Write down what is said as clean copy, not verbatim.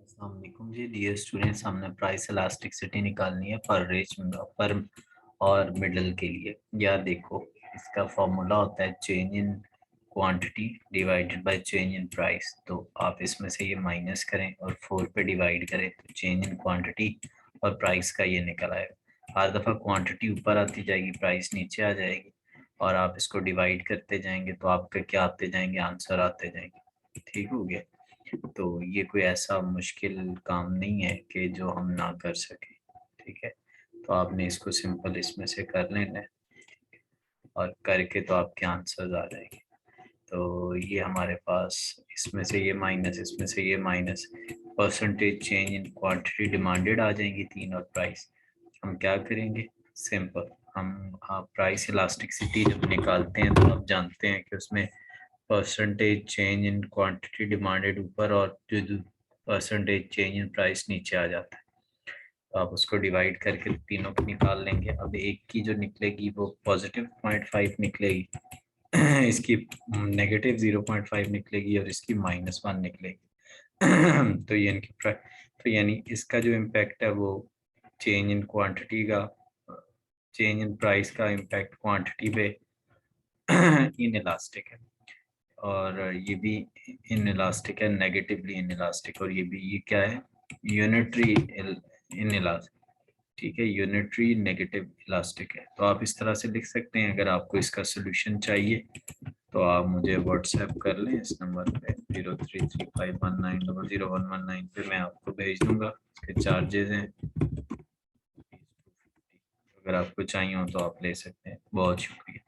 अस्सलाम वालेकुम जी dear students. हमने प्राइस इलास्टिसिटी निकालनी है पर रेंज पर और मिडल के लिए। या देखो, इसका फॉर्मूला होता है change in quantity divided by change in price. तो आप इसमें से ये माइनस करें और 4 पे डिवाइड करें तो चेंज इन क्वांटिटी और प्राइस का ये निकल आएगा। हर दफ़ा क्वांटिटी ऊपर आती जाएगी, प्राइस नीचे आ जाएगी और आप इसको डिवाइड करते जाएंगे तो आपके क्या आते जाएंगे, आंसर आते जाएंगे। ठीक हो गया। तो ये कोई ऐसा मुश्किल काम नहीं है कि जो हम ना कर सकें। ठीक है, तो आपने इसको सिंपल इसमें से कर लेना है और करके तो आपके आंसर्स आ जाएंगे। तो ये हमारे पास इसमें से ये माइनस, इसमें से ये minus, percentage change in quantity demanded आ जाएंगी तीन, और प्राइस। हम क्या करेंगे, सिंपल हम प्राइस इलास्टिसिटी जब निकालते हैं तो आप जानते हैं कि उसमें percentage change in quantity demanded ऊपर और जो परसेंटेज चेंज इन प्राइस नीचे आ जाता है। तो आप उसको डिवाइड करके तीनों को निकाल लेंगे। अब एक की जो निकलेगी वो +0.5 निकलेगी, इसकी -0.5 निकलेगी और इसकी -1 निकलेगी। तो ये इनकी तो यानी इसका जो इम्पैक्ट है वो चेंज इन क्वांटिटी का, चेंज इन प्राइस का इम्पैक्ट क्वांटिटी पे इन इलास्टिक है, और ये भी इन इलास्टिक है, नेगेटिवली इन इलास्टिक। और ये भी, ये क्या है, यूनिटरी इन इलास्टिक। ठीक है, यूनिटरी नेगेटिव इलास्टिक है। तो आप इस तरह से लिख सकते हैं। अगर आपको इसका सोल्यूशन चाहिए तो आप मुझे व्हाट्सएप कर लें इस नंबर पे 033519001119 पे, मैं आपको भेज दूंगा। इसके चार्जेस हैं, अगर आपको चाहिए हो तो आप ले सकते हैं। बहुत शुक्रिया।